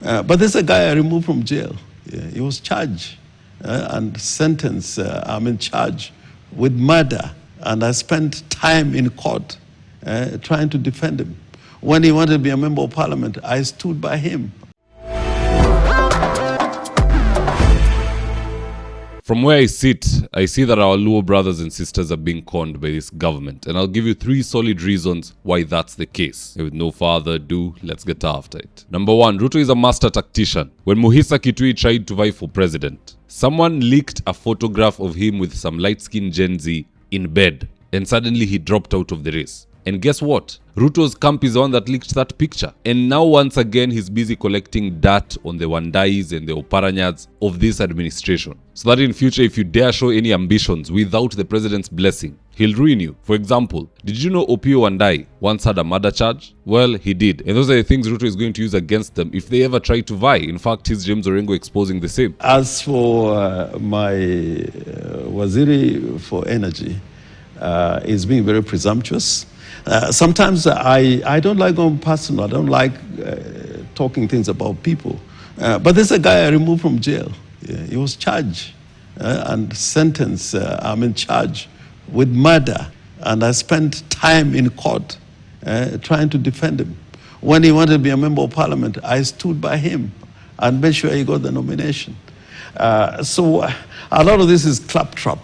But there's a guy I removed from jail. Yeah, he was charged and sentenced, charged with murder. And I spent time in court trying to defend him. When he wanted to be a member of parliament, I stood by him. From where I sit, I see that our Luo brothers and sisters are being conned by this government, and I'll give you 3 solid reasons why that's the case. And with no further ado, let's get after it. Number 1, Ruto is a master tactician. When Muhisa Kitui tried to vie for president, someone leaked a photograph of him with some light-skinned Gen Z in bed, and suddenly he dropped out of the race. And guess what? Ruto's camp is the one that leaked that picture. And now once again, he's busy collecting dirt on the Wandayi'S and the Oparanyas of this administration. So that in future, if you dare show any ambitions without the president's blessing, he'll ruin you. For example, did you know Opiyo Wandayi once had a murder charge? Well, he did. And those are the things Ruto is going to use against them if they ever try to vie. In fact, his James Orengo exposing the same. As for my Waziri for Energy, is being very presumptuous. Sometimes I don't like going personal. I don't like talking things about people. But there's a guy I removed from jail. Yeah, he was charged and sentenced, charged with murder. And I spent time in court trying to defend him. When he wanted to be a member of parliament, I stood by him and made sure he got the nomination. So a lot of this is claptrap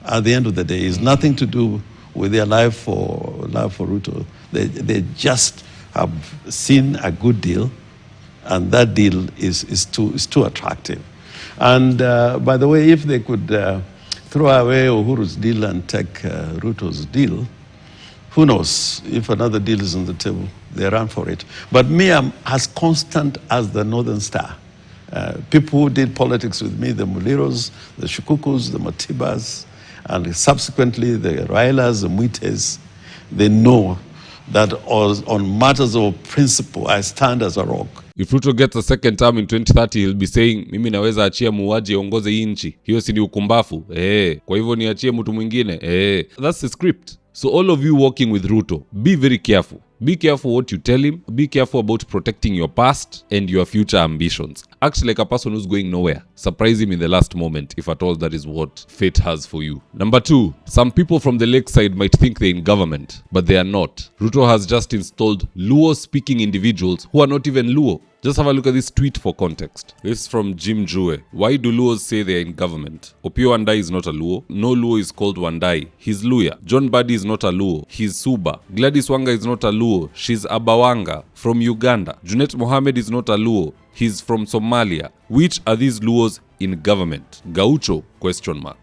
at the end of the day. It's nothing to do with their life for Ruto. They just have seen a good deal, and that deal is too attractive. And by the way, if they could throw away Uhuru's deal and take Ruto's deal, who knows? If another deal is on the table, they run for it. But me, I'm as constant as the Northern Star. People who did politics with me, the Muliros, the Shukukus, the Matibas, and subsequently the Railas, the Muites, they know that on matters of principle, I stand as a rock. If Ruto gets a second term in 2030, he'll be saying, mimi naweza achia muuaji aongoze hii nchi. Hiyo si ni ukumbafu. Kwa hivyo niachie mtu mwingine. That's the script. So all of you working with Ruto, be very careful. Be careful what you tell him. Be careful about protecting your past and your future ambitions. Act like a person who's going nowhere. Surprise him in the last moment, if at all that is what fate has for you. Number 2, some people from the lakeside might think they're in government, but they are not. Ruto has just installed Luo-speaking individuals who are not even Luo. Just have a look at this tweet for context. This is from Jim Jue. Why do Luos say they're in government? Opiyo Wandayi is not a Luo. No Luo is called Wandayi. He's Luya. John Buddy is not a Luo. He's Suba. Gladys Wanga is not a Luo. She's Abawanga from Uganda. Junet Mohammed is not a Luo. He's from Somalia. Which are these Luos in government? Gaucho? ?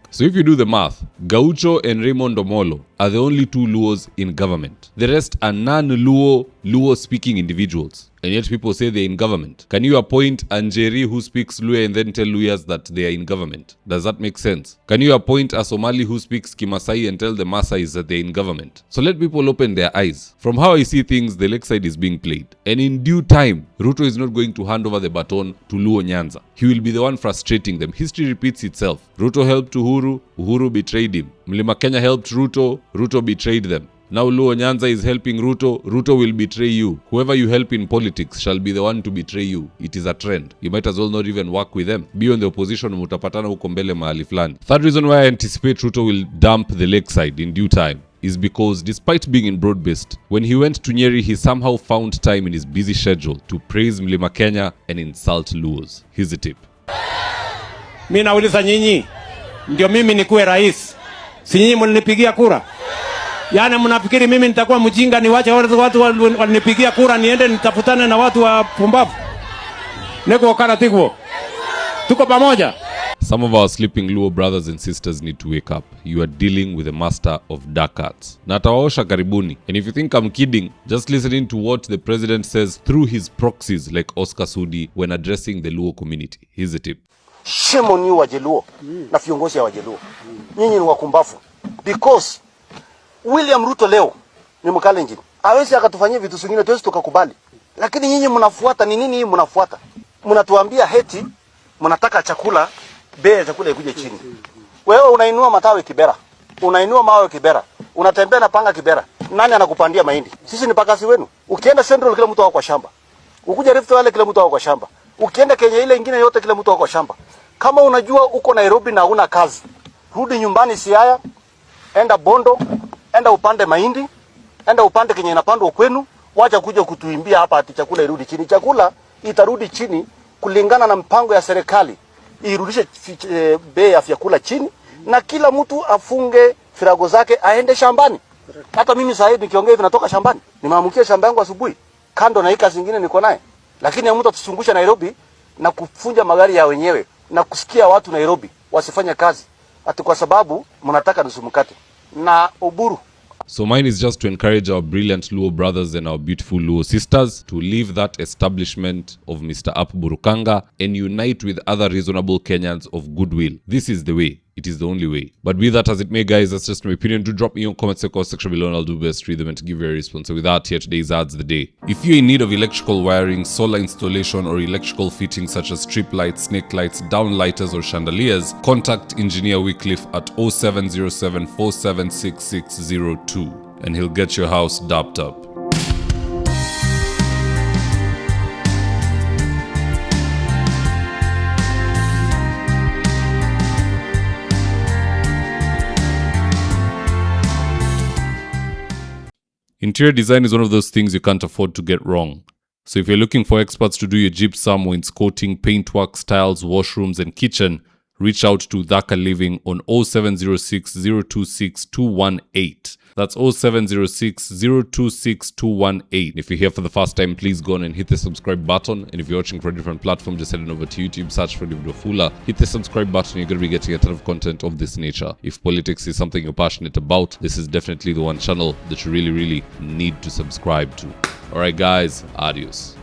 So if you do the math, Gaucho and Raymond Omolo are the only 2 Luos in government. The rest are non-Luo, Luo-speaking individuals. And yet people say they're in government. Can you appoint Anjeri who speaks Luya and then tell Luyas that they are in government? Does that make sense? Can you appoint a Somali who speaks Kimasai and tell the Masais that they're in government? So let people open their eyes. From how I see things, the lakeside is being played. And in due time, Ruto is not going to hand over the baton to Luo Nyanza. He will be the one frustrating them. History repeats itself. Ruto helped Uhuru, Uhuru betrayed him. Mlima Kenya helped Ruto, Ruto betrayed them. Now Luo Nyanza is helping Ruto, Ruto will betray you. Whoever you help in politics shall be the one to betray you. It is a trend. You might as well not even work with them. Be on the opposition, mutapatana huko mbele mahali fulani. Third reason why I anticipate Ruto will dump the lakeside in due time is because despite being in broad-based, when he went to Nyeri, he somehow found time in his busy schedule to praise Mlima Kenya and insult Luos. Here's the tip. Mimi nauliza nyinyi, ndio mimi nikuwe rais. Si nyinyi mlinipigia kura? Yaani mnafikiri mimi nitakuwa mjinga niwache watu walinipigia kura niende nitafutane na watu wa pumbavu? Neko karatiko. Tuko pamoja. Some of our sleeping Luo brothers and sisters need to wake up. You are dealing with a master of dark arts. Na atawaosha karibuni. And if you think I'm kidding, just listening to what the president says through his proxies like Oscar Sudi when addressing the Luo community. Here's the tip. Shame on you Wajaluo na viongozi ya Wajaluo. Nyinyi ni wakumbafu. Because William Ruto leo ni Mkalenjin. Hawezi akatufanyia vitu vingine tuwezi tukakubali. Lakini nyinyi mnafuata ni nini mnafuata? Mnatuambia heti mnataka chakula, bei ya chakula ikuje chini. Wewe unainua matawi Kibera. Unainua mawe Kibera. Unatembea na panga Kibera. Nani anakupandia mahindi? Sisi ni pakasi wenu. Ukienda Central kila mtu wako kwa shamba. Ukuja Rift Valley kila mtu ako kwa shamba. Ukienda Kenya ile ingine yote kila mtu ako kwa shamba. Kama unajua uko Nairobi na huna kazi, rudi nyumbani Siaya, enda Bondo, enda upande mahindi, enda upande Kenya inapandwa kwenu, wacha kuja kutuimbia hapa ati chakula irudi chini. Chakula itarudi chini kulingana na mpango ya serikali. Irudishe bei ya vyakula chini na kila mtu afunge firago zake aende shambani. Hata mimi sasa hivi nikiongea hivi natoka shambani. Nimeamkia shamba yangu asubuhi. Kando na hika zingine niko naye. Lakini ya mtu atusungusha Nairobi na kufunja magari ya wenyewe na kusikia watu Nairobi wasifanye kazi ati kwa sababu mnataka nusu mkate na uburu. So mine is just to encourage our brilliant Luo brothers and our beautiful Luo sisters to leave that establishment of Mr. Apu Burukanga and unite with other reasonable Kenyans of goodwill. This is the way. It is the only way. But be that as it may, guys, that's just my opinion. Do drop me your comments section below and I'll do best to read them and to give you a response. So with that, here today's ads the day. If you're in need of electrical wiring, solar installation, or electrical fittings such as strip lights, snake lights, downlighters, or chandeliers, contact Engineer Wycliffe at 0707 476602 and he'll get your house dapped up. Interior design is one of those things you can't afford to get wrong. So if you're looking for experts to do your gypsum, wainscoting, paintwork, tiles, washrooms, and kitchen, reach out to Dhaka Living on 0706 026 218. That's 0706 026 218. If you're here for the first time, please go on and hit the subscribe button. And if you're watching from a different platform, just head on over to YouTube, search for ondavidwafula, hit the subscribe button. You're going to be getting a ton of content of this nature. If politics is something you're passionate about, this is definitely the one channel that you really, really need to subscribe to. Alright guys, adios.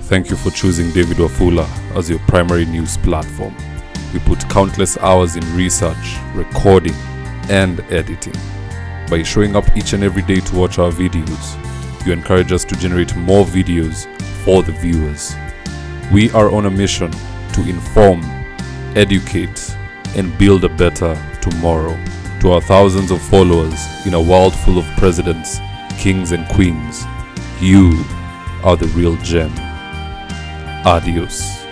Thank you for choosing David Wafula as your primary news platform. We put countless hours in research, recording, and editing. By showing up each and every day to watch our videos, you encourage us to generate more videos for the viewers. We are on a mission to inform, educate, and build a better tomorrow. To our thousands of followers in a world full of presidents, kings, and queens, you are the real gem. Adios.